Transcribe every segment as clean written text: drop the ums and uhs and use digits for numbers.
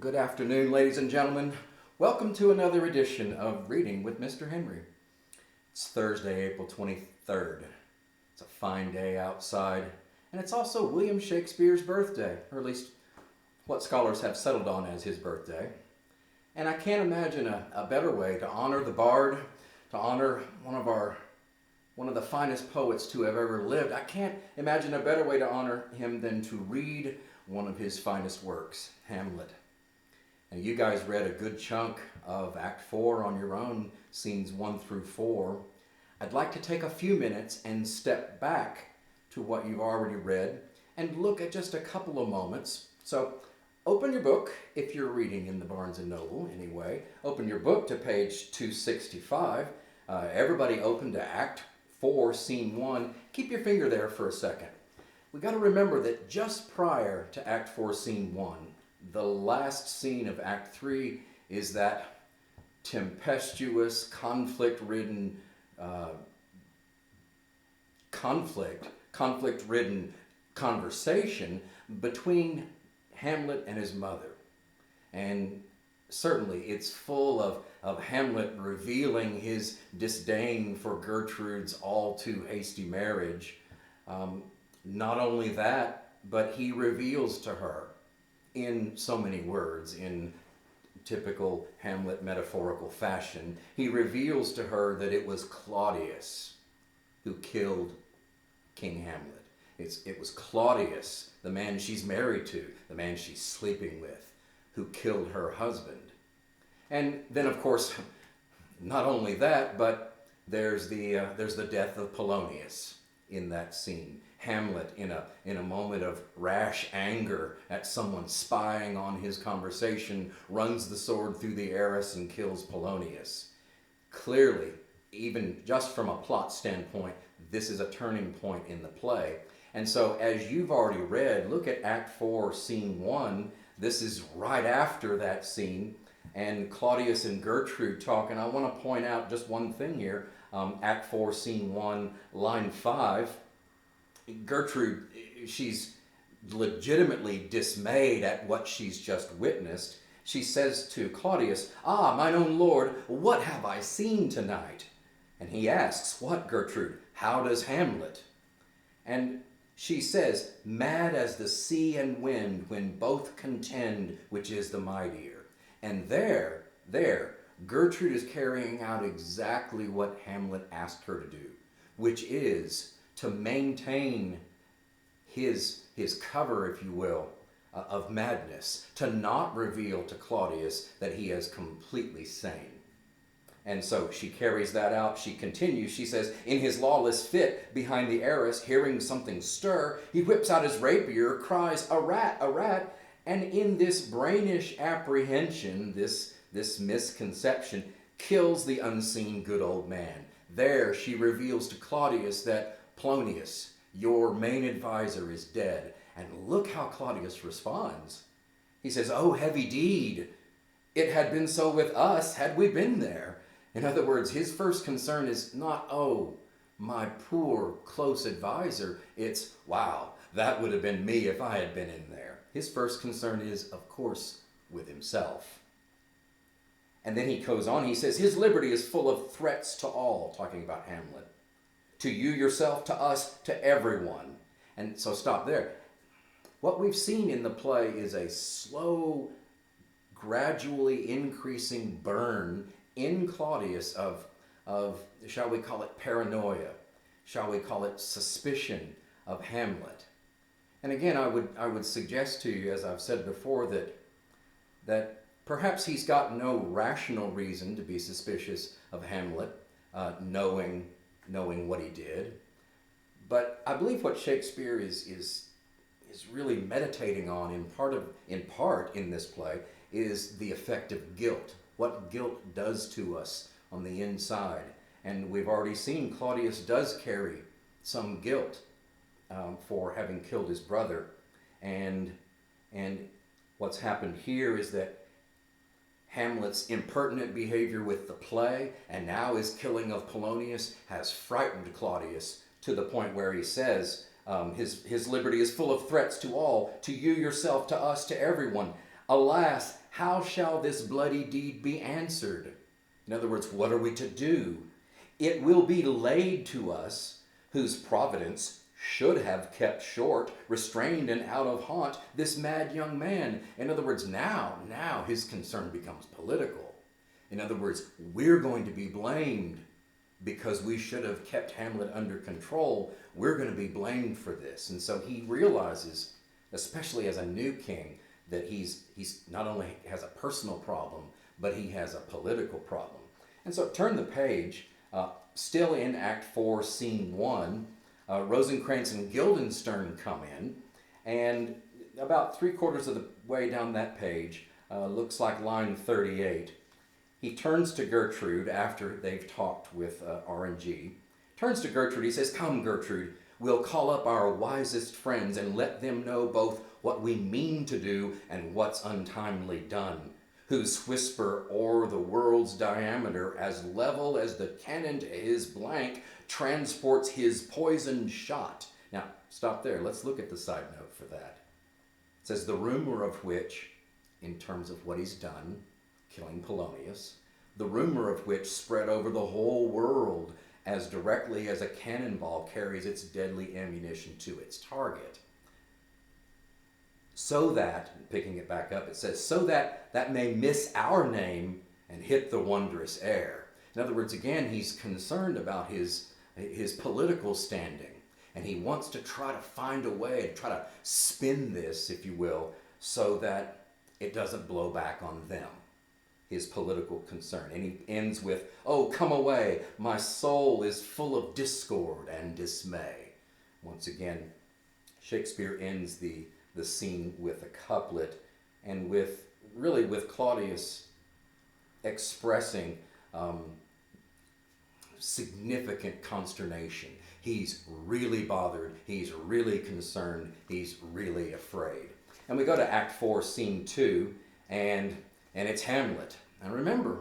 Good afternoon, ladies and gentlemen. Welcome to another edition of Reading with Mr. Henry. It's Thursday, April 23rd. It's a fine day outside, and it's also William Shakespeare's birthday, or at least what scholars have settled on as his birthday. And I can't imagine a better way to honor the bard, to honor one of the finest poets to have ever lived. I can't imagine a better way to honor him than to read one of his finest works, Hamlet. And you guys read a good chunk of Act 4 on your own, scenes 1 through 4. I'd like to take a few minutes and step back to what you've already read and look at just a couple of moments. So open your book, if you're reading in the Barnes & Noble anyway. Open your book to page 265. Everybody open to Act 4, Scene 1. Keep your finger there for a second. We got to remember that just prior to Act 4, Scene 1, the last scene of Act 3 is that tempestuous, conflict-ridden conversation between Hamlet and his mother. And certainly it's full of Hamlet revealing his disdain for Gertrude's all too hasty marriage. Not only that, but he reveals to her in so many words, in typical Hamlet metaphorical fashion, he reveals to her that it was Claudius who killed King Hamlet. It was Claudius, the man she's married to, the man she's sleeping with, who killed her husband. And then, of course, not only that, but there's the death of Polonius in that scene. Hamlet, in a moment of rash anger at someone spying on his conversation, runs the sword through the arras and kills Polonius. Clearly, even just from a plot standpoint, this is a turning point in the play. And so, as you've already read, look at Act 4, Scene 1. This is right after that scene, and Claudius and Gertrude talk. And I want to point out just one thing here. Act 4, Scene 1, line 5. Gertrude, she's legitimately dismayed at what she's just witnessed. She says to Claudius, "Ah, mine own lord, what have I seen tonight?" And he asks, "What, Gertrude? How does Hamlet?" And she says, "Mad as the sea and wind when both contend, which is the mightier." And there, Gertrude is carrying out exactly what Hamlet asked her to do, which is to maintain his cover, if you will, of madness, to not reveal to Claudius that he is completely sane. And so she carries that out. She continues. She says, "In his lawless fit behind the arras, hearing something stir, he whips out his rapier, cries, 'A rat, a rat!' And in this brainish apprehension, this misconception, kills the unseen good old man." There she reveals to Claudius that Polonius, your main advisor, is dead. And look how Claudius responds. He says, "Oh, heavy deed! It had been so with us had we been there." In other words, his first concern is not, "Oh, my poor close advisor." It's, "Wow, that would have been me if I had been in there." His first concern is, of course, with himself. And then he goes on, he says, "His liberty is full of threats to all," talking about Hamlet. "To you yourself, to us, to everyone." And so stop there. What we've seen in the play is a slow, gradually increasing burn in Claudius of shall we call it paranoia, shall we call it suspicion of Hamlet. And again, I would suggest to you, as I've said before, that perhaps he's got no rational reason to be suspicious of Hamlet, knowing what he did. But I believe what Shakespeare is really meditating on in part in this play is the effect of guilt. What guilt does to us on the inside. And we've already seen Claudius does carry some guilt for having killed his brother. And what's happened here is that Hamlet's impertinent behavior with the play and now his killing of Polonius has frightened Claudius to the point where he says his liberty is full of threats to all, to you yourself, to us, to everyone. Alas, how shall this bloody deed be answered? In other words, what are we to do? It will be laid to us, whose providence should have kept short, restrained, and out of haunt this mad young man. In other words, now his concern becomes political. In other words, we're going to be blamed because we should have kept Hamlet under control. We're going to be blamed for this. And so he realizes, especially as a new king, that he's not only has a personal problem, but he has a political problem. And so turn the page, still in Act 4, Scene 1, Rosencrantz and Guildenstern come in, and about 3/4 of the way down that page, looks like line 38, he turns to Gertrude after they've talked with RNG. Turns to Gertrude, he says, "Come, Gertrude, we'll call up our wisest friends and let them know both what we mean to do and what's untimely done, whose whisper o'er the world's diameter, as level as the cannon to his blank, transports his poisoned shot." Now, stop there. Let's look at the side note for that. It says, "The rumor of which," in terms of what he's done, killing Polonius, "the rumor of which spread over the whole world as directly as a cannonball carries its deadly ammunition to its target. So that," picking it back up, it says, "so that may miss our name and hit the wondrous air." In other words, again, he's concerned about his political standing, and he wants to try to find a way to try to spin this, if you will, so that it doesn't blow back on them, his political concern. And he ends with, "Oh, come away, my soul is full of discord and dismay." Once again, Shakespeare ends the scene with a couplet, and with Claudius expressing significant consternation. He's really bothered, he's really concerned, he's really afraid. And we go to Act 4, Scene 2, and it's Hamlet. And remember,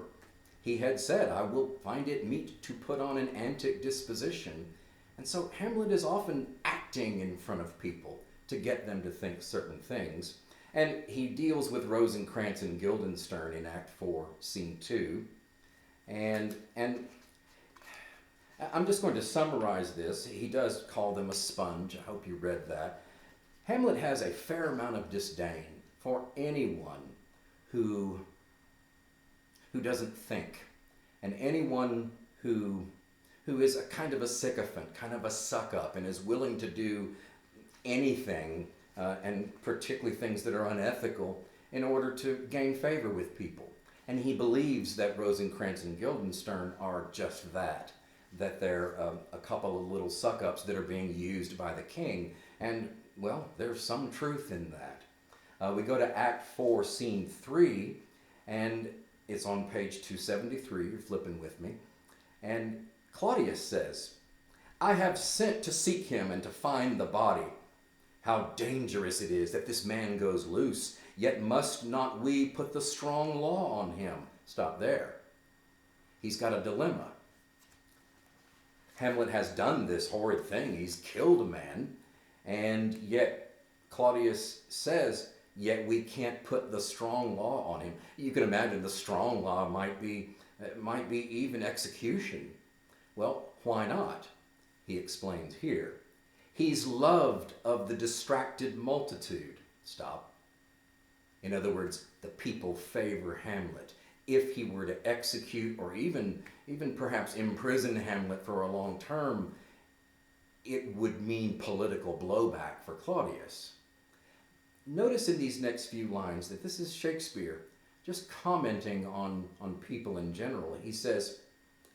he had said, "I will find it meet to put on an antic disposition." And so Hamlet is often acting in front of people to get them to think certain things. And he deals with Rosencrantz and Guildenstern in Act 4, Scene 2. And I'm just going to summarize this. He does call them a sponge. I hope you read that. Hamlet has a fair amount of disdain for anyone who doesn't think, and anyone who is a kind of a sycophant, kind of a suck-up, and is willing to do anything, and particularly things that are unethical, in order to gain favor with people. And he believes that Rosencrantz and Guildenstern are just that they're a couple of little suck-ups that are being used by the king. And, well, there's some truth in that. We go to Act 4, Scene 3, and it's on page 273. You're flipping with me. And Claudius says, "I have sent to seek him and to find the body. How dangerous it is that this man goes loose, yet must not we put the strong law on him?" Stop there. He's got a dilemma. Hamlet has done this horrid thing. He's killed a man, and yet Claudius says, yet we can't put the strong law on him. You can imagine the strong law might be even execution. Well, why not? He explains here. "He's loved of the distracted multitude." Stop. In other words, the people favor Hamlet. If he were to execute or even perhaps imprison Hamlet for a long term, it would mean political blowback for Claudius. Notice in these next few lines that this is Shakespeare just commenting on people in general. He says,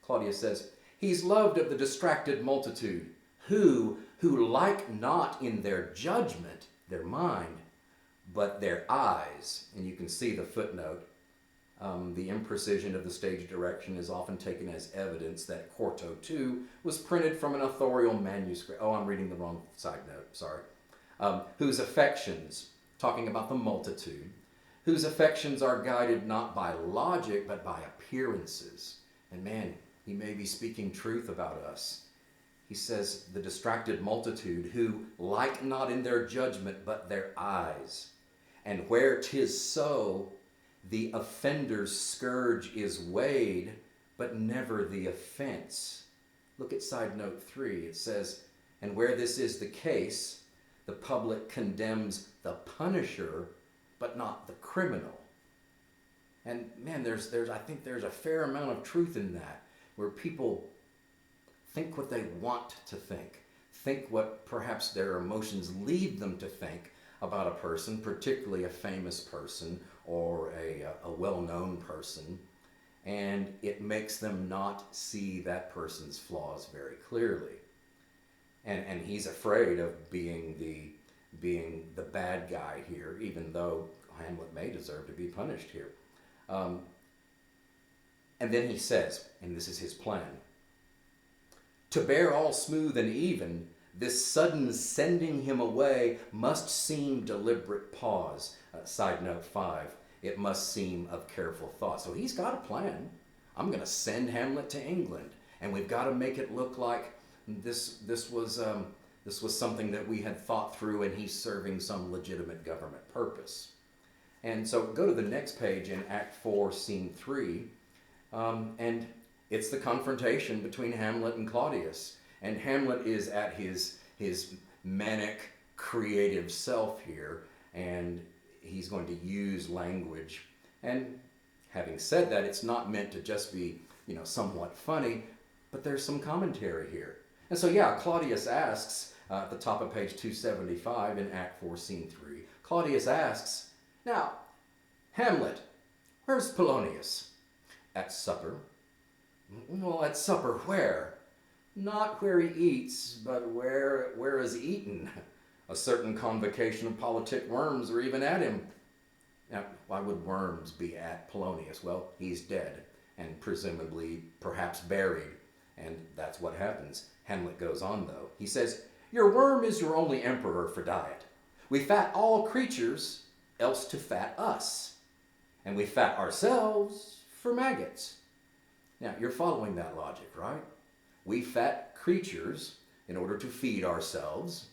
Claudius says, "He's loved of the distracted multitude, who like not in their judgment, their mind, but their eyes." And you can see the footnote. The imprecision of the stage direction is often taken as evidence that Quarto 2 was printed from an authorial manuscript. Oh, I'm reading the wrong side note, sorry. Whose affections, talking about the multitude, whose affections are guided not by logic, but by appearances. And man, he may be speaking truth about us. He says, the distracted multitude, who like not in their judgment, but their eyes. And where 'tis so, the offender's scourge is weighed, but never the offense. Look at side note 3. It says, and where this is the case, the public condemns the punisher, but not the criminal. And man, I think there's a fair amount of truth in that, where people think what they want to think what perhaps their emotions lead them to think about a person, particularly a famous person or a well-known person, and it makes them not see that person's flaws very clearly. And he's afraid of being the bad guy here, even though Hamlet may deserve to be punished here. And then he says, and this is his plan, to bear all smooth and even, this sudden sending him away must seem deliberate pause. Side note 5, it must seem of careful thought. So he's got a plan. I'm going to send Hamlet to England, and we've got to make it look like this was something that we had thought through, and he's serving some legitimate government purpose. And so go to the next page in Act 4, Scene 3, and it's the confrontation between Hamlet and Claudius. And Hamlet is at his manic, creative self here, and he's going to use language. And having said that, it's not meant to just be, somewhat funny, but there's some commentary here. And so, Claudius asks, at the top of page 275 in Act 4, Scene 3, Claudius asks, now, Hamlet, where's Polonius? At supper. Well, at supper where? Not where he eats, but where is eaten. A certain convocation of politic worms are even at him. Now, why would worms be at Polonius? Well, he's dead, and presumably perhaps buried, and that's what happens. Hamlet goes on, though. He says, your worm is your only emperor for diet. We fat all creatures, else to fat us. And we fat ourselves for maggots. Now, you're following that logic, right? We fat creatures in order to feed ourselves,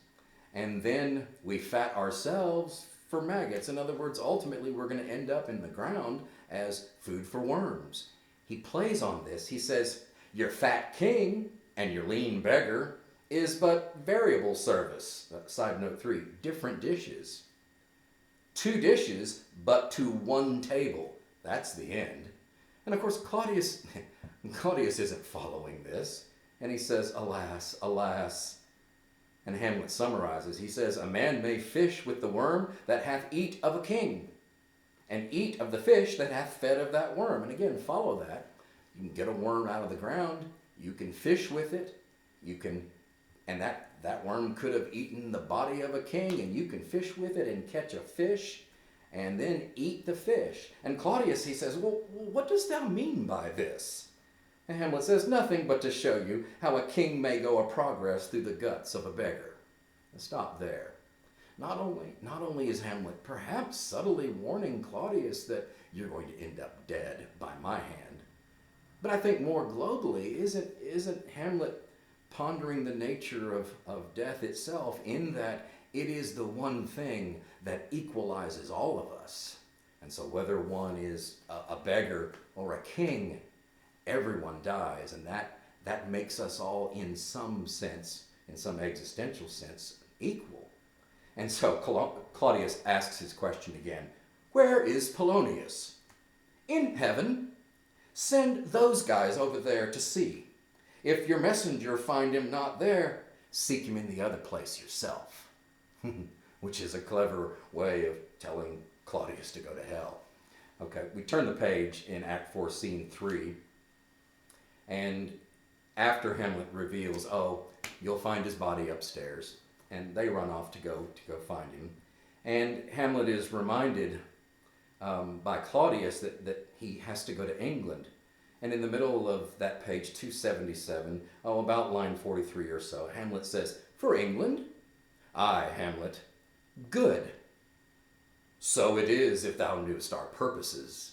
and then we fat ourselves for maggots. In other words, ultimately, we're going to end up in the ground as food for worms. He plays on this. He says, your fat king and your lean beggar is but variable service. Side note 3, different dishes. 2 dishes, but to 1 table. That's the end. And of course, Claudius isn't following this. And he says, alas, alas. And Hamlet summarizes. He says, a man may fish with the worm that hath eat of a king, and eat of the fish that hath fed of that worm. And again, follow that. You can get a worm out of the ground. You can fish with it. And that worm could have eaten the body of a king, and you can fish with it and catch a fish, and then eat the fish. And Claudius, he says, well, what dost thou mean by this? And Hamlet says, nothing but to show you how a king may go a progress through the guts of a beggar. And stop there. Not only is Hamlet perhaps subtly warning Claudius that you're going to end up dead by my hand, but I think more globally, isn't Hamlet pondering the nature of death itself, in that it is the one thing that equalizes all of us. And so whether one is a beggar or a king, everyone dies, and that makes us all in some sense, in some existential sense, equal. And so Claudius asks his question again, where is Polonius? In heaven. Send those guys over there to see. If your messenger find him not there, seek him in the other place yourself. Which is a clever way of telling Claudius to go to hell. Okay, we turn the page in Act 4, Scene 3. And after Hamlet reveals, you'll find his body upstairs, and they run off to go find him. And Hamlet is reminded by Claudius that he has to go to England. And in the middle of that page 277, about line 43 or so, Hamlet says, for England? Aye, Hamlet. Good. So it is, if thou knewest our purposes.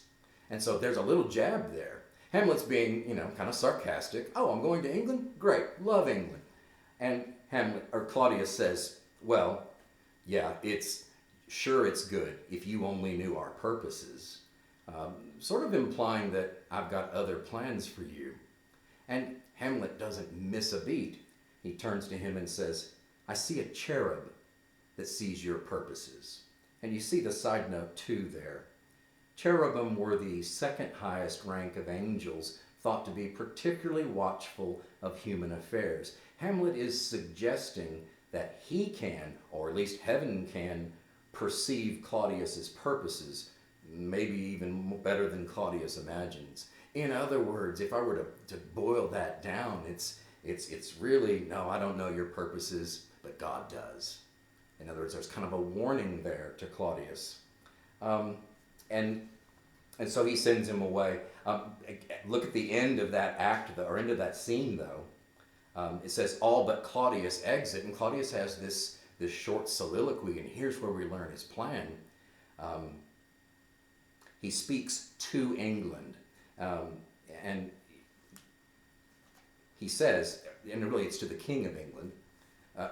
And so there's a little jab there. Hamlet's being, kind of sarcastic. I'm going to England? Great. Love England. And Claudius says, well, yeah, it's sure, it's good if you only knew our purposes, sort of implying that I've got other plans for you. And Hamlet doesn't miss a beat. He turns to him and says, I see a cherub that sees your purposes. And you see the side note too there. Cherubim were the second highest rank of angels, thought to be particularly watchful of human affairs. Hamlet is suggesting that he can, or at least heaven can, perceive Claudius's purposes, maybe even better than Claudius imagines. In other words, if I were to boil that down, it's really, no, I don't know your purposes, but God does. In other words, there's kind of a warning there to Claudius. And so he sends him away. Look at the end of that act, or end of that scene, though. It says, all but Claudius exit, and Claudius has this short soliloquy, and here's where we learn his plan. He speaks to England, and he says, and really it's to the King of England,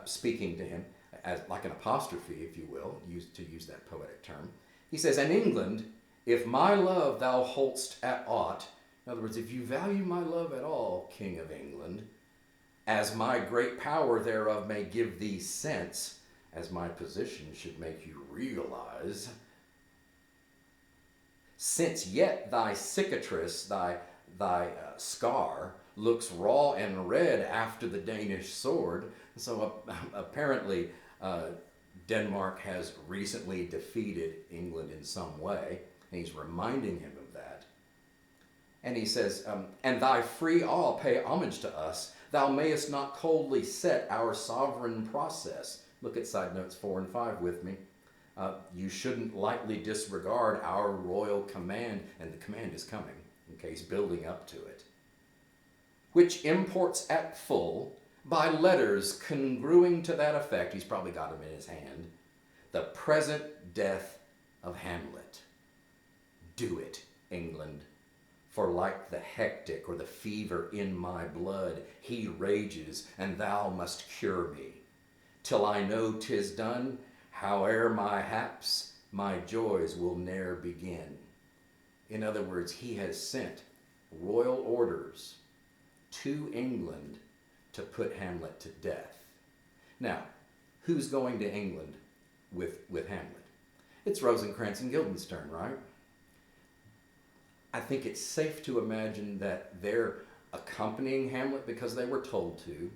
speaking to him, as like an apostrophe, if you will, to use that poetic term. He says, and England, if my love thou hold'st at aught, in other words, if you value my love at all, King of England, as my great power thereof may give thee sense, as my position should make you realize, since yet thy cicatrice, thy scar, looks raw and red after the Danish sword. So apparently Denmark has recently defeated England in some way, and he's reminding him of that. And he says, and thy free awe pay homage to us, thou mayest not coldly set our sovereign process. Look at side notes 4 and 5 with me. You shouldn't lightly disregard our royal command, and the command is coming, okay, he's building up to it, which imports at full, by letters congruing to that effect, he's probably got them in his hand, the present death of Hamlet. Do it, England, for like the hectic or the fever in my blood, he rages, and thou must cure me. Till I know 'tis done, howe'er my haps, my joys will ne'er begin. In other words, he has sent royal orders to England to put Hamlet to death. Now, who's going to England with Hamlet? It's Rosencrantz and Guildenstern, right? I think it's safe to imagine that they're accompanying Hamlet because they were told to,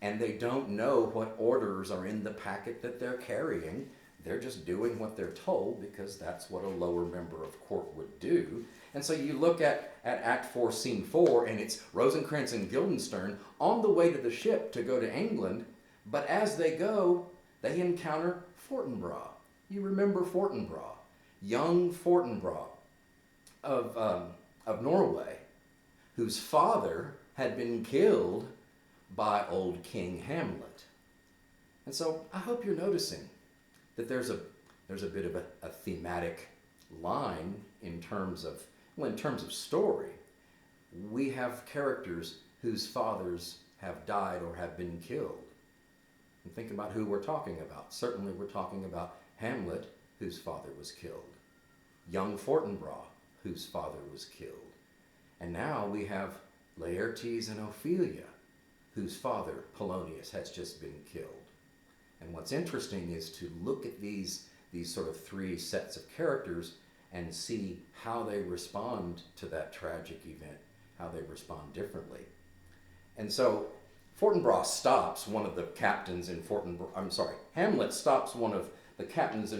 and they don't know what orders are in the packet that they're carrying. They're just doing what they're told because that's what a lower member of court would do. And so you look at Act 4, Scene 4, and it's Rosencrantz and Guildenstern on the way to the ship to go to England, but as they go, they encounter Fortinbras. You remember Fortinbras, young Fortinbras of Norway, whose father had been killed by old King Hamlet. And so I hope you're noticing that there's a bit of a thematic line in terms of story. We have characters whose fathers have died or have been killed. And think about who we're talking about. Certainly we're talking about Hamlet, whose father was killed. Young Fortinbras, whose father was killed. And now we have Laertes and Ophelia, whose father, Polonius, has just been killed. And what's interesting is to look at these sort of three sets of characters and see how they respond to that tragic event, how they respond differently. And so Hamlet stops one of the captains in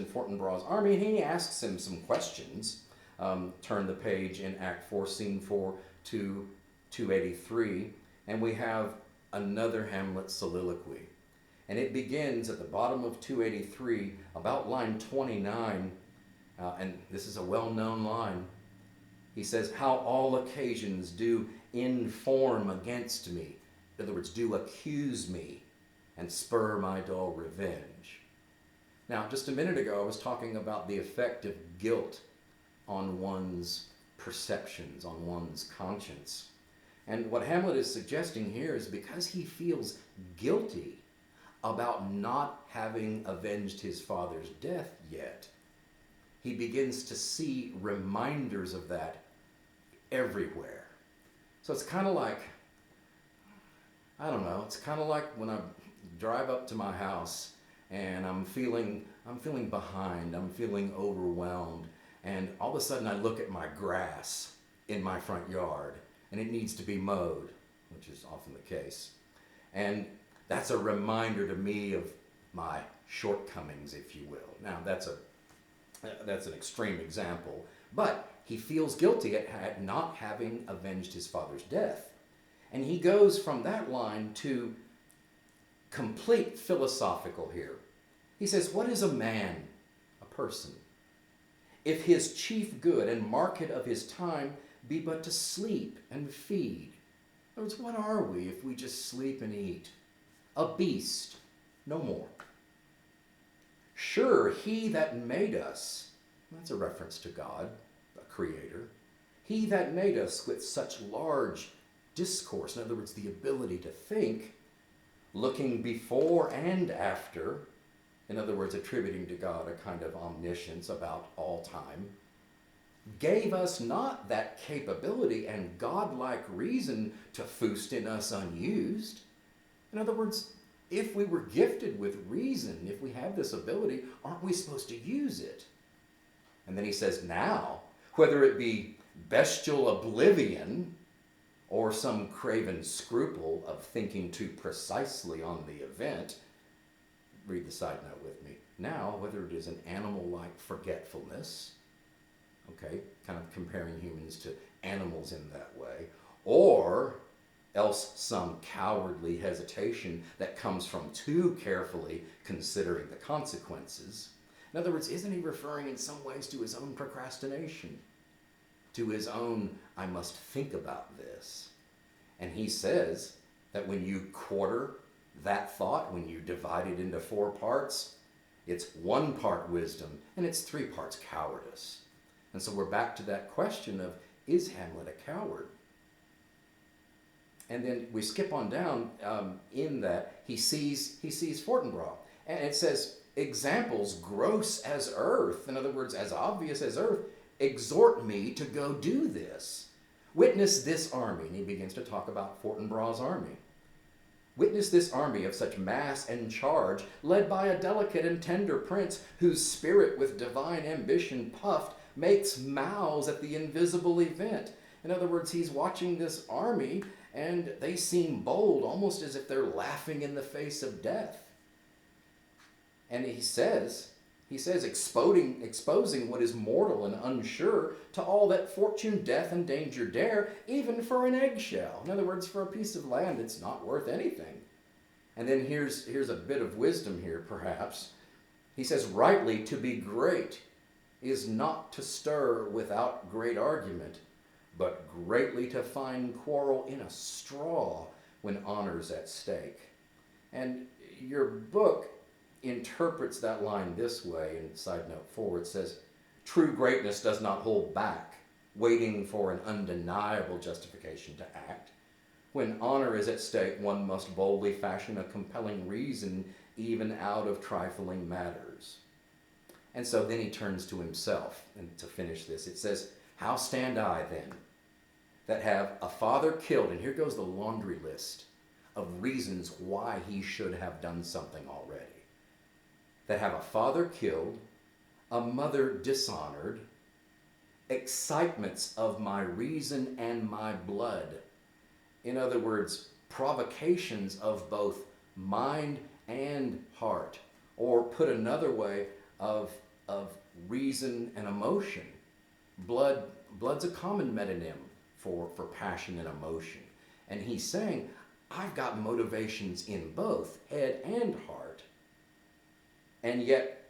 Fortinbras' army, and he asks him some questions. Turn the page in Act 4, Scene 4 to 283, and we have another Hamlet soliloquy. And it begins at the bottom of 283, about line 29, and this is a well-known line. He says, how all occasions do inform against me. In other words, do accuse me and spur my dull revenge. Now, just a minute ago, I was talking about the effect of guilt on one's perceptions, on one's conscience. And what Hamlet is suggesting here is because he feels guilty about not having avenged his father's death yet, he begins to see reminders of that everywhere. So it's kind of like, I don't know, it's kind of like when I drive up to my house and I'm feeling behind, I'm feeling overwhelmed, and all of a sudden I look at my grass in my front yard and it needs to be mowed, which is often the case. And that's a reminder to me of my shortcomings, if you will. Now, that's an extreme example, but he feels guilty at not having avenged his father's death. And he goes from that line to complete philosophical here. He says, what is a man, a person, if his chief good and market of his time be but to sleep and feed? In other words, what are we if we just sleep and eat? A beast, no more. Sure, he that made us, that's a reference to God, a creator, he that made us with such large discourse, in other words, the ability to think, looking before and after, in other words, attributing to God a kind of omniscience about all time, gave us not that capability and godlike reason to foist in us unused. In other words, if we were gifted with reason, if we have this ability, aren't we supposed to use it? And then he says, now, whether it be bestial oblivion or some craven scruple of thinking too precisely on the event, read the side note with me. Now, whether it is an animal-like forgetfulness, okay, kind of comparing humans to animals in that way, or else some cowardly hesitation that comes from too carefully considering the consequences. In other words, isn't he referring in some ways to his own procrastination? To his own, I must think about this. And he says that when you quarter that thought, when you divide it into 4 parts, it's 1 part wisdom and it's 3 parts cowardice. And so we're back to that question of, is Hamlet a coward? And then we skip on down in that he sees Fortinbras. And it says, examples gross as earth, in other words, as obvious as earth, exhort me to go do this. Witness this army. And he begins to talk about Fortinbras' army. Witness this army of such mass and charge, led by a delicate and tender prince, whose spirit with divine ambition puffed makes mouths at the invisible event. In other words, he's watching this army and they seem bold, almost as if they're laughing in the face of death. And he says exposing what is mortal and unsure to all that fortune, death, and danger dare, even for an eggshell. In other words, for a piece of land, it's not worth anything. And then here's a bit of wisdom here, perhaps. He says, rightly to be great is not to stir without great argument, but greatly to find quarrel in a straw when honor's at stake. And your book interprets that line this way, in side note 4, it says, true greatness does not hold back, waiting for an undeniable justification to act. When honor is at stake, one must boldly fashion a compelling reason even out of trifling matters. And so then he turns to himself, and to finish this, it says, how stand I then, that have a father killed, and here goes the laundry list of reasons why he should have done something already. That have a father killed, a mother dishonored, excitements of my reason and my blood. In other words, provocations of both mind and heart, or put another way, of reason and emotion. Blood's a common metonym for passion and emotion. And he's saying, I've got motivations in both head and heart, and yet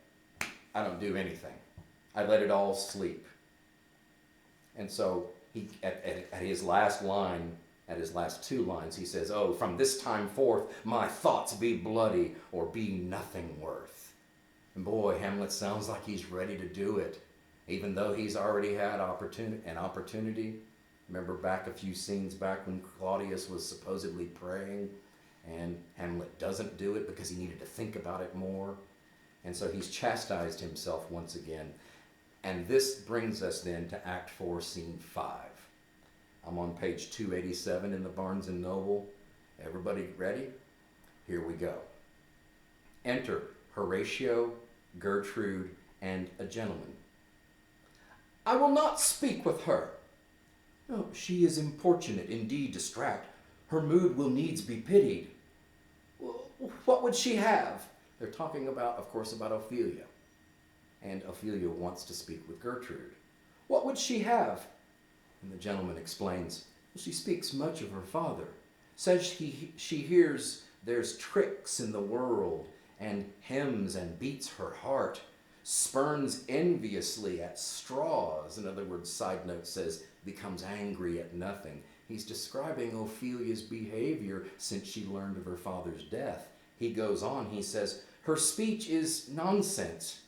I don't do anything. I let it all sleep. And so he, at his last line, at his last 2 lines, he says, oh, from this time forth, my thoughts be bloody or be nothing worth. And boy, Hamlet sounds like he's ready to do it, even though he's already had an opportunity. Remember back a few scenes back when Claudius was supposedly praying, And Hamlet doesn't do it because he needed to think about it more. And so he's chastised himself once again. And this brings us then to Act 4, Scene 5. I'm on page 287 in the Barnes & Noble. Everybody ready? Here we go. Enter Horatio, Gertrude, and a gentleman. I will not speak with her. No, she is importunate, indeed distract. Her mood will needs be pitied. What would she have? They're talking about, of course, about Ophelia. And Ophelia wants to speak with Gertrude. What would she have? And the gentleman explains, she speaks much of her father. Says she hears there's tricks in the world, and hems and beats her heart. Spurns enviously at straws. In other words, side note says, becomes angry at nothing. He's describing Ophelia's behavior since she learned of her father's death. He goes on, he says, her speech is nonsense,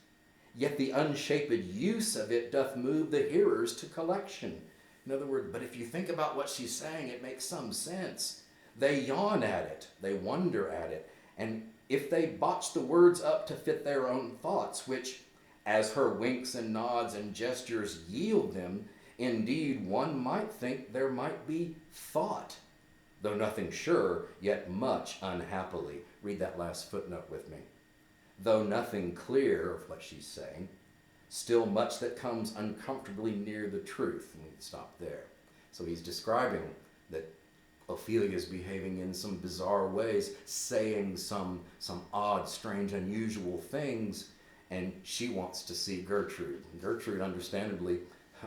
yet the unshaped use of it doth move the hearers to collection. In other words, but if you think about what she's saying, it makes some sense. They yawn at it, they wonder at it, and if they botch the words up to fit their own thoughts, which, as her winks and nods and gestures yield them, indeed one might think there might be thought, though nothing sure, yet much unhappily. Read that last footnote with me. Though nothing clear of what she's saying, still much that comes uncomfortably near the truth. And we can stop there. So he's describing that Ophelia is behaving in some bizarre ways, saying some odd, strange, unusual things, and she wants to see Gertrude. Gertrude, understandably,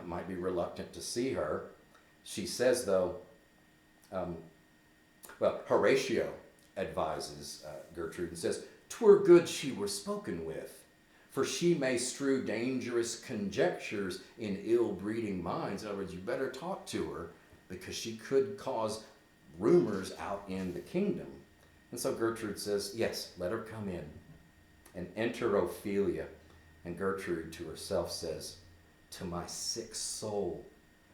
might be reluctant to see her. She says, though, Horatio advises Gertrude and says, "'Twere good she were spoken with, for she may strew dangerous conjectures in ill-breeding minds." In other words, you better talk to her because she could cause rumors out in the kingdom. And so Gertrude says, yes, let her come in. And enter Ophelia. And Gertrude to herself says, to my sick soul,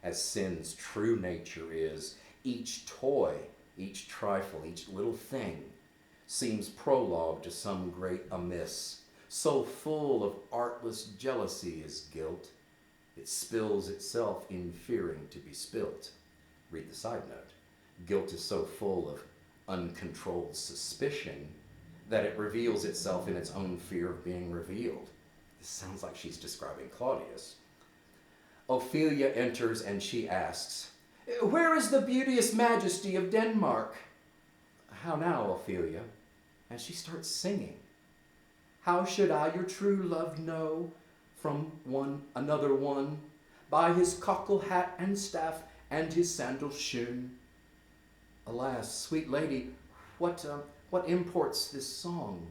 as sin's true nature is, each toy, each trifle, each little thing seems prologue to some great amiss. So full of artless jealousy is guilt, it spills itself in fearing to be spilt. Read the side note. Guilt is so full of uncontrolled suspicion that it reveals itself in its own fear of being revealed. This sounds like she's describing Claudius. Ophelia enters and she asks, "Where is the beauteous majesty of Denmark?" "How now, Ophelia?" And she starts singing. "How should I your true love know from another one, by his cockle hat and staff and his sandal shoon?" "Alas, sweet lady, what imports this song?"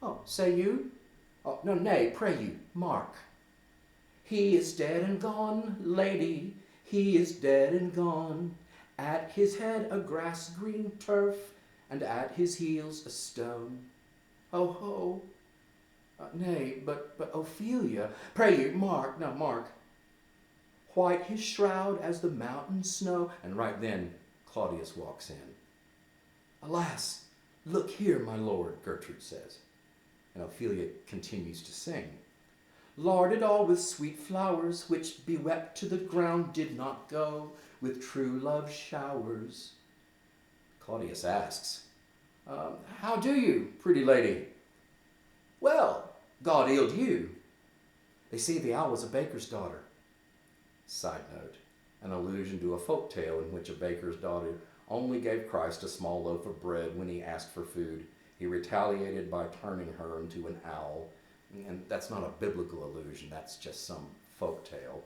"Oh, say you?" "Oh, no, nay, pray you, mark." "He is dead and gone, lady, he is dead and gone. At his head a grass-green turf, and at his heels a stone. Ho, ho." "Nay, but Ophelia, pray you, mark, now mark. White his shroud as the mountain snow." And right then, Claudius walks in. "Alas, look here, my lord," Gertrude says. And Ophelia continues to sing. "Larded all with sweet flowers, which bewept to the ground did not go with true love's showers." Claudius asks, "How do you, pretty lady?" "Well, God healed you." "They say the owl was a baker's daughter." Side note, an allusion to a folk tale in which a baker's daughter only gave Christ a small loaf of bread when he asked for food. He retaliated by turning her into an owl. And that's not a biblical allusion, that's just some folk tale.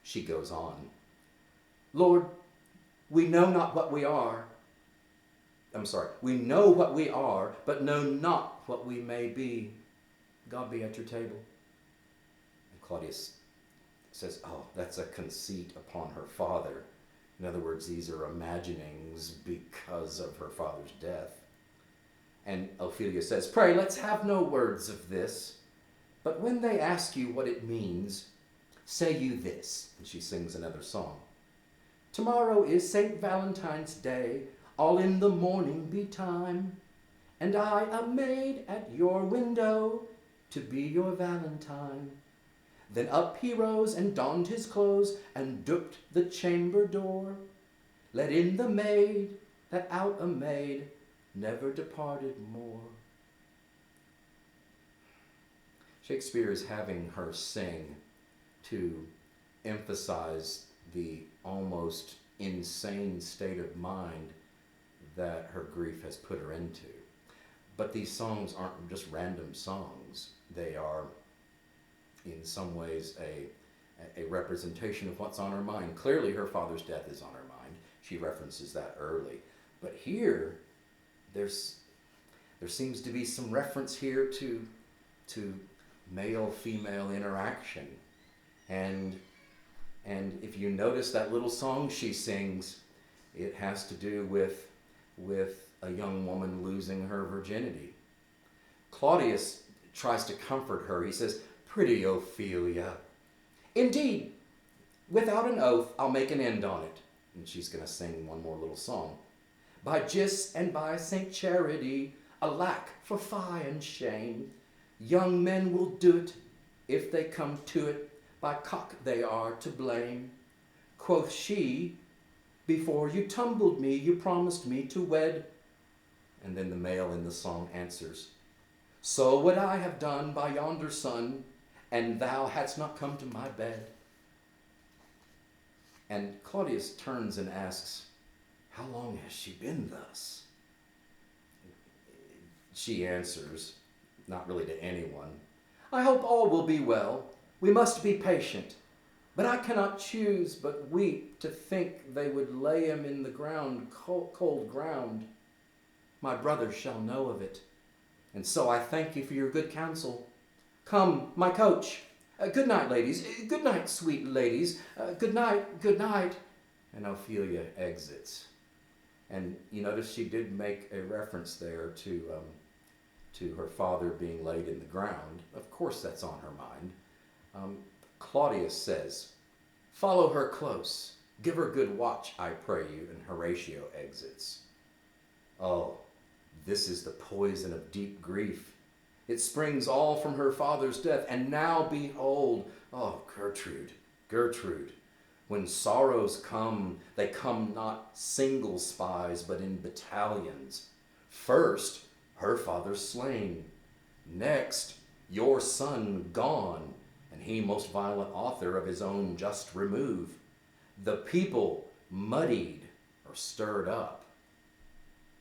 She goes on, "Lord, we know not what we are. We know what we are, but know not what we may be. God be at your table." And Claudius says, oh, that's a conceit upon her father. In other words, these are imaginings because of her father's death. And Ophelia says, "Pray, let's have no words of this. But when they ask you what it means, say you this." And she sings another song. "Tomorrow is St. Valentine's Day. all in the morning betime, and I a maid at your window to be your valentine. Then up he rose and donned his clothes and dooped the chamber door. Let in the maid, that out a maid never departed more. Shakespeare is having her sing to emphasize the almost insane state of mind that her grief has put her into. But these songs aren't just random songs. They are, in some ways, a representation of what's on her mind. Clearly, her father's death is on her mind. She references that early. But here, there seems to be some reference here to male-female interaction. And if you notice that little song she sings, it has to do with a young woman losing her virginity. Claudius tries to comfort her. He says, "Pretty Ophelia, indeed, without an oath, I'll make an end on it." And she's going to sing one more little song. "By Gis and by Saint Charity, alack for fie and shame, young men will do it, if they come to it, by cock they are to blame. Quoth she, before you tumbled me, you promised me to wed." And then the male in the song answers, "So would I have done by yonder sun, and thou hadst not come to my bed." And Claudius turns and asks, "How long has she been thus?" She answers, not really to anyone, "I hope all will be well. We must be patient. But I cannot choose but weep to think they would lay him in the ground, cold ground. My brother shall know of it. And so I thank you for your good counsel. Come, my coach. Good night, ladies. Good night, sweet ladies. Good night, good night." And Ophelia exits. And you notice she did make a reference there to her father being laid in the ground. Of course that's on her mind. Claudius says, "Follow her close. Give her good watch, I pray you," and Horatio exits. Oh, this is the poison of deep grief. It springs all from her father's death, and now behold, oh, Gertrude, Gertrude, when sorrows come, they come not single spies, but in battalions. First, her father slain. Next, your son gone, and he most violent author of his own just remove. The people muddied or stirred up.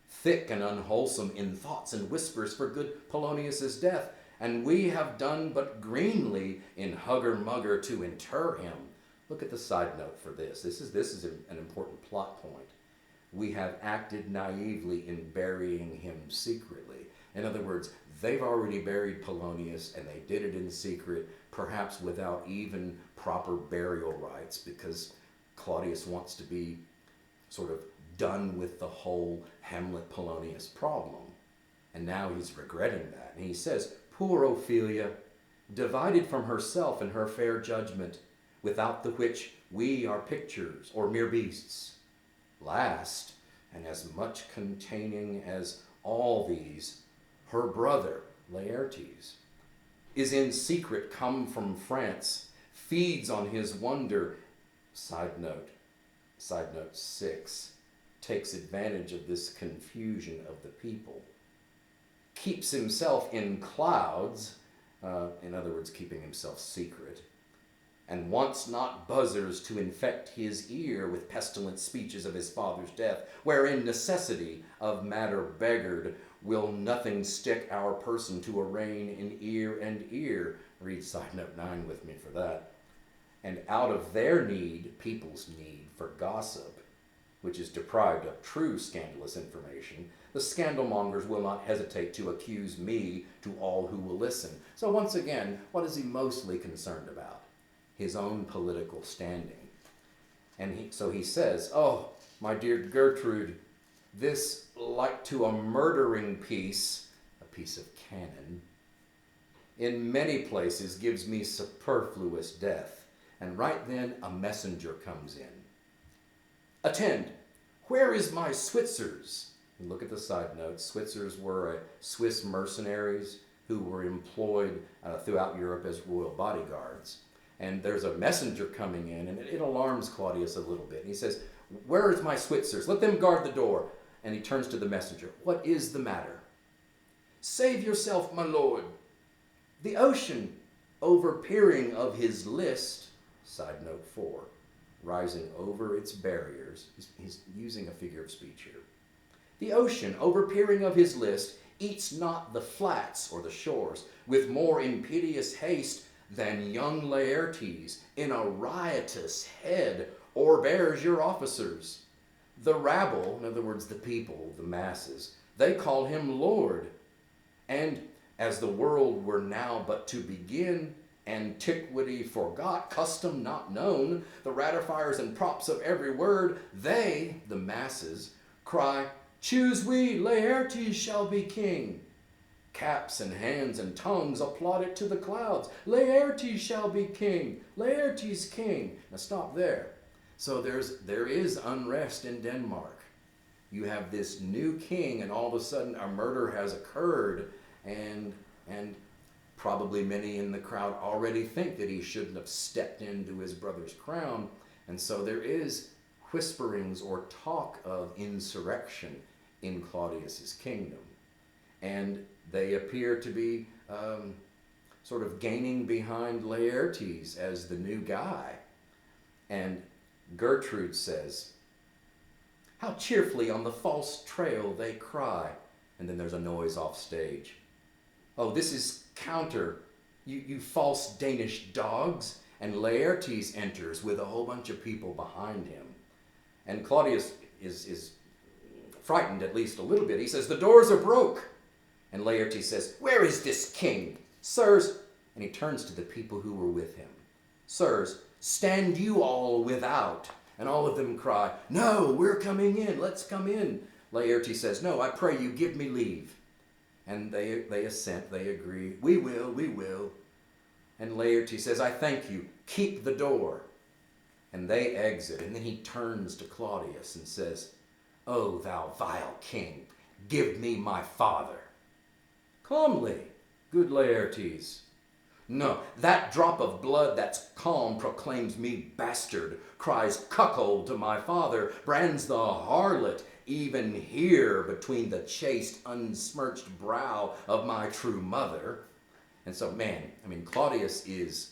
Thick and unwholesome in thoughts and whispers for good Polonius's death, and we have done but greenly in hugger-mugger to inter him. Look at the side note for this. This is an important plot point. We have acted naively in burying him secretly. In other words, they've already buried Polonius, and they did it in secret, perhaps without even proper burial rites, because Claudius wants to be sort of done with the whole Hamlet-Polonius problem. And now he's regretting that. And he says, "Poor Ophelia, divided from herself and her fair judgment, without the which we are pictures or mere beasts. Last, and as much containing as all these, her brother, Laertes, is in secret come from France, feeds on his wonder." Side note 6, takes advantage of this confusion of the people. Keeps himself in clouds, in other words, keeping himself secret, and wants not buzzers to infect his ear with pestilent speeches of his father's death, wherein necessity of matter beggared will nothing stick our person to arraign in ear and ear. Read side note 9 with me for that. And out of their need, people's need for gossip, which is deprived of true scandalous information, the scandalmongers will not hesitate to accuse me to all who will listen. So once again, what is he mostly concerned about? His own political standing. And so he says, "Oh, my dear Gertrude, this, like to a murdering piece, a piece of cannon, in many places gives me superfluous death." And right then a messenger comes in. "Attend, Where is my Switzers? And look at the side note. Switzers were Swiss mercenaries who were employed throughout Europe as royal bodyguards. And there's a messenger coming in, and it alarms Claudius a little bit. He says, where is my Switzers? Let them guard the door. And he turns to the messenger. What is the matter? Save yourself, my lord. The ocean, overpeering of his list, side note 4, rising over its barriers. He's using a figure of speech here. The ocean, overpeering of his list, eats not the flats or the shores with more impetuous haste than young Laertes in a riotous head o'erbears your officers. The rabble, in other words, the people, the masses, they call him Lord. And as the world were now but to begin, antiquity forgot, custom not known, the ratifiers and props of every word, they, the masses, cry, choose we, Laertes shall be king. Caps and hands and tongues applaud it to the clouds. Laertes shall be king. Laertes king. Now stop there. So there is unrest in Denmark. You have this new king, and all of a sudden a murder has occurred, and probably many in the crowd already think that he shouldn't have stepped into his brother's crown. And so there is whisperings or talk of insurrection in Claudius's kingdom. And they appear to be sort of gaining behind Laertes as the new guy. And Gertrude says, how cheerfully on the false trail they cry. And then there's a noise off stage. Oh, this is counter, you false Danish dogs. And Laertes enters with a whole bunch of people behind him. And Claudius is frightened at least a little bit. He says, the doors are broke. And Laertes says, where is this king? Sirs, and he turns to the people who were with him. Sirs, stand you all without. And all of them cry, no, we're coming in, let's come in. Laertes says, no, I pray you, give me leave. And they assent, they agree, we will, we will. And Laertes says, I thank you, keep the door. And they exit, and then he turns to Claudius and says, O thou vile king, give me my father. Calmly, good Laertes. No, that drop of blood that's calm proclaims me bastard, cries cuckold to my father, brands the harlot, even here between the chaste, unsmirched brow of my true mother. And so, man, I mean, Claudius is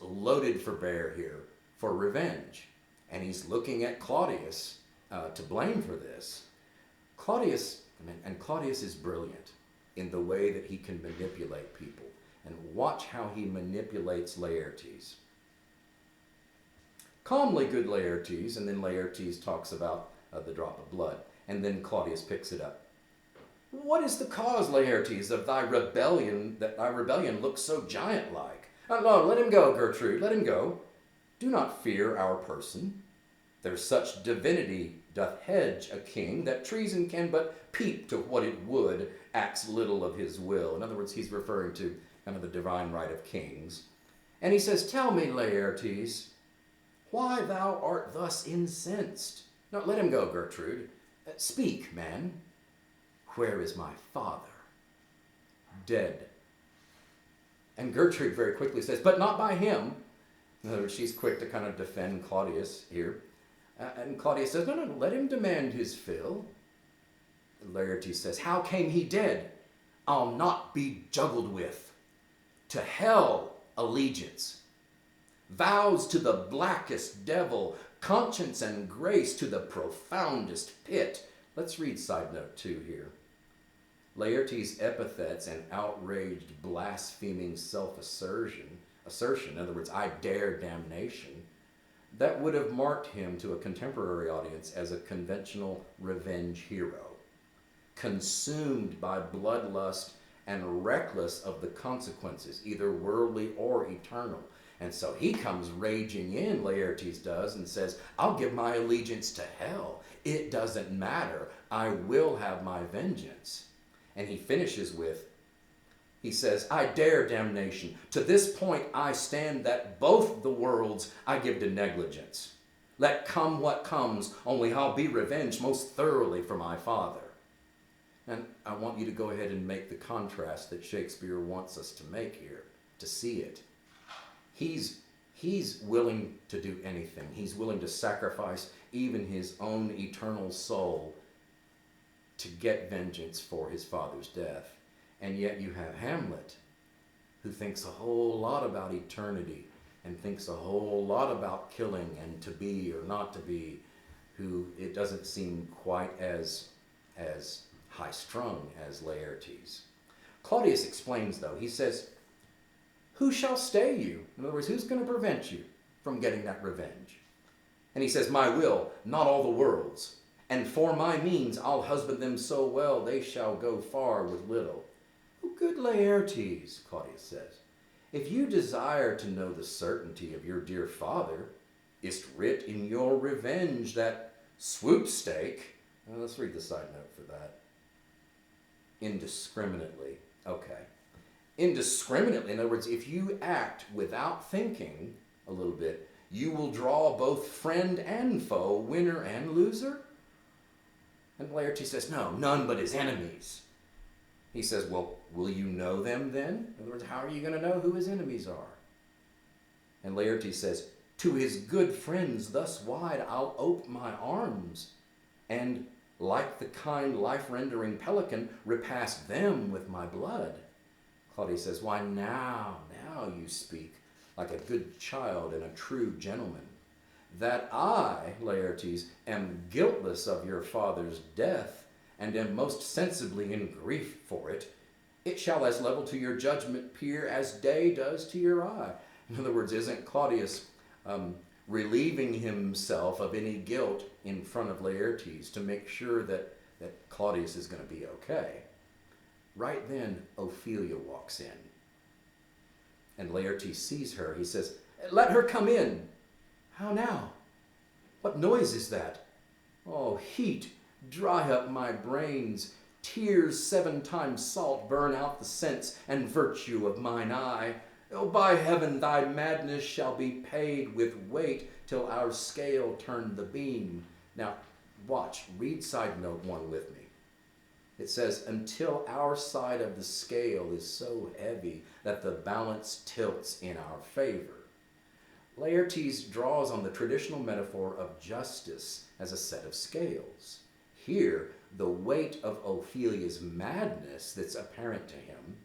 loaded for bear here for revenge. And he's looking at Claudius to blame for this. Claudius is brilliant in the way that he can manipulate people. And watch how he manipulates Laertes. Calmly, good Laertes, and then Laertes talks about the drop of blood. And then Claudius picks it up. What is the cause, Laertes, of thy rebellion, that thy rebellion looks so giant-like? No, let him go, Gertrude, let him go. Do not fear our person. There's such divinity doth hedge a king, that treason can but peep to what it would, acts little of his will. In other words, he's referring to kind of the divine right of kings. And he says, tell me, Laertes, why thou art thus incensed? No, let him go, Gertrude. Speak, man. Where is my father? Dead. And Gertrude very quickly says, but not by him. In other words, she's quick to kind of defend Claudius here. And Claudius says, no, let him demand his fill. Laertes says, how came he dead? I'll not be juggled with. To hell allegiance. Vows to the blackest devil, conscience and grace to the profoundest pit. Let's read side note 2 here. Laertes' epithets and outraged, blaspheming self-assertion, in other words, I dare damnation, that would have marked him to a contemporary audience as a conventional revenge hero, consumed by bloodlust and reckless of the consequences, either worldly or eternal. And so he comes raging in, Laertes does, and says, I'll give my allegiance to hell. It doesn't matter. I will have my vengeance. And he finishes with, he says, I dare damnation. To this point I stand that both the worlds I give to negligence. Let come what comes, only I'll be revenged most thoroughly for my father. And I want you to go ahead and make the contrast that Shakespeare wants us to make here, to see it. He's willing to do anything. He's willing to sacrifice even his own eternal soul to get vengeance for his father's death. And yet you have Hamlet, who thinks a whole lot about eternity and thinks a whole lot about killing and to be or not to be, who it doesn't seem quite as high-strung as Laertes. Claudius explains, though. He says, who shall stay you? In other words, who's going to prevent you from getting that revenge? And he says, my will, not all the world's. And for my means I'll husband them so well they shall go far with little. Oh, good Laertes, Claudius says, if you desire to know the certainty of your dear father, is't writ in your revenge that swoop-stake. Let's read the side note for that. Indiscriminately. Okay. Indiscriminately, in other words, if you act without thinking a little bit, you will draw both friend and foe, winner and loser. And Laertes says, no, none but his enemies. He says, well, will you know them then? In other words, how are you going to know who his enemies are? And Laertes says, to his good friends thus wide I'll ope my arms, and like the kind life-rendering pelican, repast them with my blood. Claudius says, why now you speak like a good child and a true gentleman. That I, Laertes, am guiltless of your father's death, and am most sensibly in grief for it, it shall as level to your judgment peer as day does to your eye. In other words, isn't Claudius relieving himself of any guilt in front of Laertes to make sure that Claudius is going to be okay? Right then, Ophelia walks in. And Laertes sees her. He says, let her come in. How now? What noise is that? Oh, heat, dry up my brains. Tears 7 times salt burn out the sense and virtue of mine eye. Oh, by heaven, thy madness shall be paid with weight till our scale turn the beam. Now, watch, read side note 1 with me. It says, until our side of the scale is so heavy that the balance tilts in our favor. Laertes draws on the traditional metaphor of justice as a set of scales. Here, the weight of Ophelia's madness that's apparent to him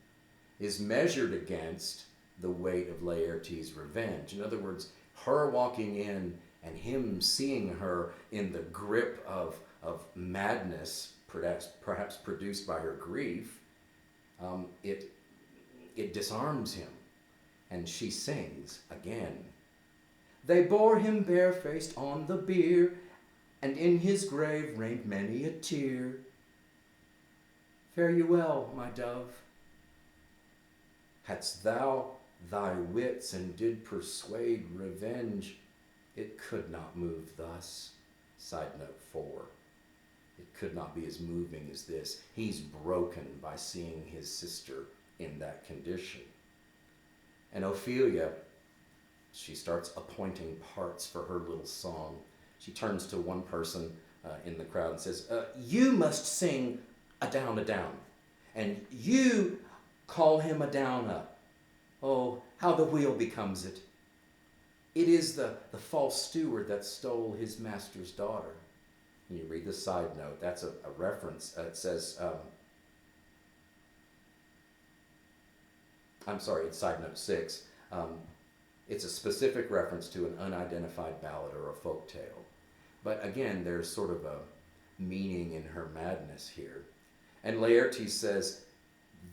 is measured against the weight of Laertes' revenge. In other words, her walking in and him seeing her in the grip of madness, perhaps produced by her grief, it disarms him. And she sings again. They bore him barefaced on the bier, and in his grave rained many a tear. Fare you well, my dove. Hadst thou thy wits and did persuade revenge, it could not move thus. Side note 4. It could not be as moving as this. He's broken by seeing his sister in that condition. And Ophelia, she starts appointing parts for her little song. She turns to one person in the crowd and says, you must sing a down, and you call him a down up. Oh, how the wheel becomes it. It is the false steward that stole his master's daughter. And you read the side note, that's a reference. It says, I'm sorry, it's side note 6. It's a specific reference to an unidentified ballad or a folk tale. But again, there's sort of a meaning in her madness here. And Laertes says,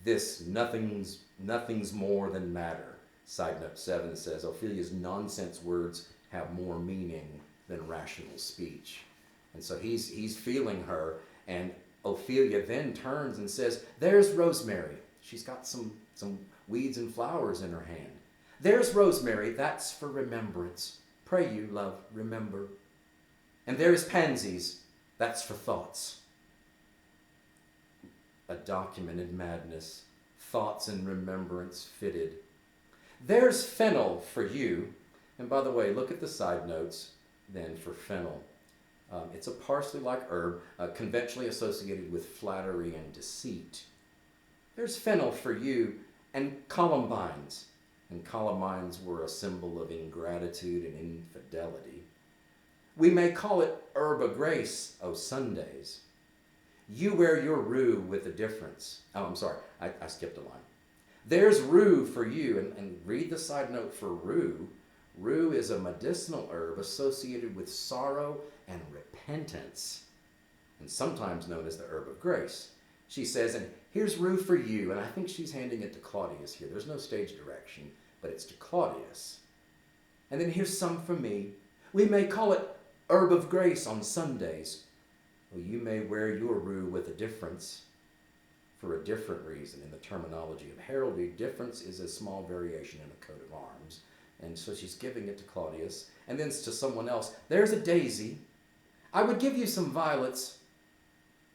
this nothing's more than matter. Side note 7 says, Ophelia's nonsense words have more meaning than rational speech. And so he's feeling her, and Ophelia then turns and says, there's Rosemary. She's got some weeds and flowers in her hand. There's Rosemary, that's for remembrance. Pray you, love, remember. And there's Pansies, that's for thoughts. A documented madness, thoughts and remembrance fitted. There's Fennel for you. And by the way, look at the side notes. than for fennel. It's a parsley-like herb, conventionally associated with flattery and deceit. There's fennel for you, and columbines. And columbines were a symbol of ingratitude and infidelity. We may call it herb of grace, O Sundays. You wear your rue with a difference. Oh, I'm sorry, I skipped a line. There's rue for you, and read the side note for rue. Rue is a medicinal herb associated with sorrow and repentance, and sometimes known as the herb of grace. She says, and here's rue for you, and I think she's handing it to Claudius here. There's no stage direction, but it's to Claudius. And then here's some for me. We may call it herb of grace on Sundays. Well, you may wear your rue with a difference for a different reason. In the terminology of heraldry, difference is a small variation in a coat of arms. And so she's giving it to Claudius. And then to someone else, there's a daisy. I would give you some violets,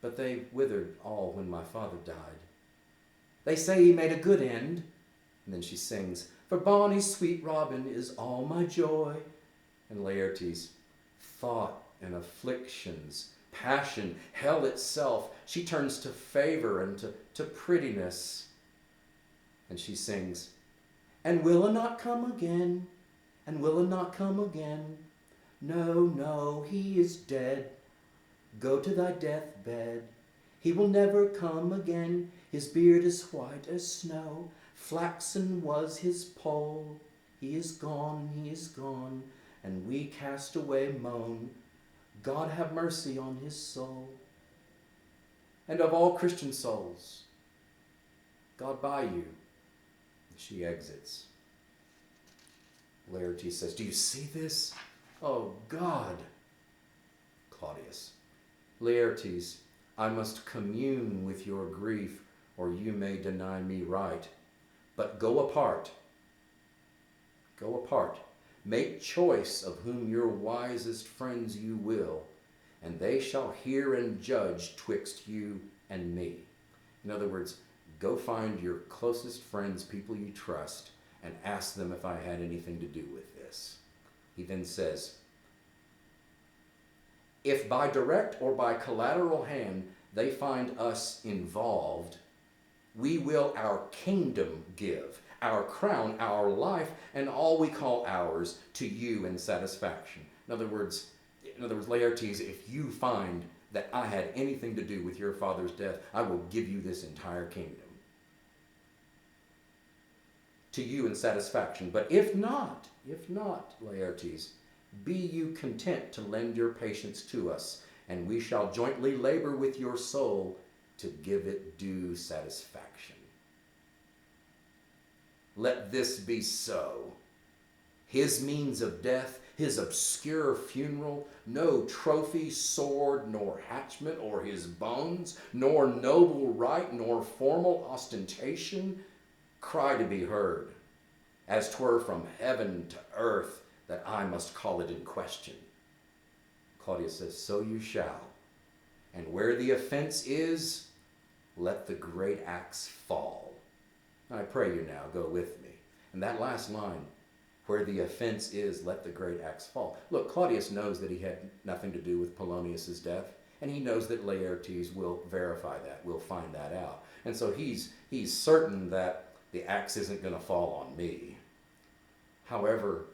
but they withered all when my father died. They say he made a good end. And then she sings, for Bonnie's sweet robin is all my joy. And Laertes, thought and afflictions, passion, hell itself, she turns to favor and to prettiness. And she sings, and will a not come again, and will a not come again. No, no, he is dead. Go to thy deathbed. He will never come again. His beard is white as snow. Flaxen was his poll. He is gone, and we cast away moan. God have mercy on his soul. And of all Christian souls, God by you. She exits. Laertes says, do you see this? Oh, God. Claudius, Laertes, I must commune with your grief, or you may deny me right. But go apart. Go apart. Make choice of whom your wisest friends you will, and they shall hear and judge twixt you and me. In other words, go find your closest friends, people you trust, and ask them if I had anything to do with this. He then says, if by direct or by collateral hand they find us involved, we will our kingdom give, our crown, our life, and all we call ours to you in satisfaction. In other words, Laertes, if you find that I had anything to do with your father's death, I will give you this entire kingdom. To you in satisfaction. But if not, Laertes, be you content to lend your patience to us, and we shall jointly labor with your soul to give it due satisfaction. Let this be so. His means of death, his obscure funeral, no trophy, sword, nor hatchment, or his bones, nor noble rite, nor formal ostentation, cry to be heard, as 'twere from heaven to earth, that I must call it in question. Claudius says, so you shall. And where the offense is, let the great axe fall. I pray you now, go with me. And that last line, where the offense is, let the great axe fall. Look, Claudius knows that he had nothing to do with Polonius's death, and he knows that Laertes will verify that, will find that out. And so he's certain that the axe isn't going to fall on me. However,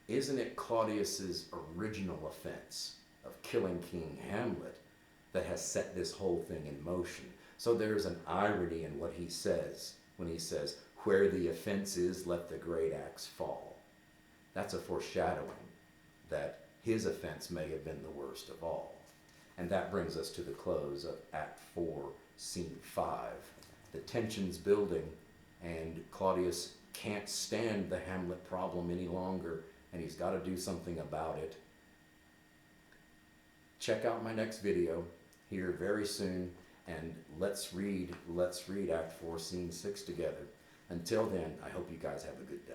isn't it Claudius's original offense of killing King Hamlet that has set this whole thing in motion? So there's an irony in what he says when he says, where the offense is, let the great axe fall. That's a foreshadowing that his offense may have been the worst of all. And that brings us to the close of Act 4, Scene 5. The tension's building, and Claudius can't stand the Hamlet problem any longer, and he's got to do something about it. Check out my next video here very soon, and let's read Act 4, Scene 6 together. Until then, I hope you guys have a good day.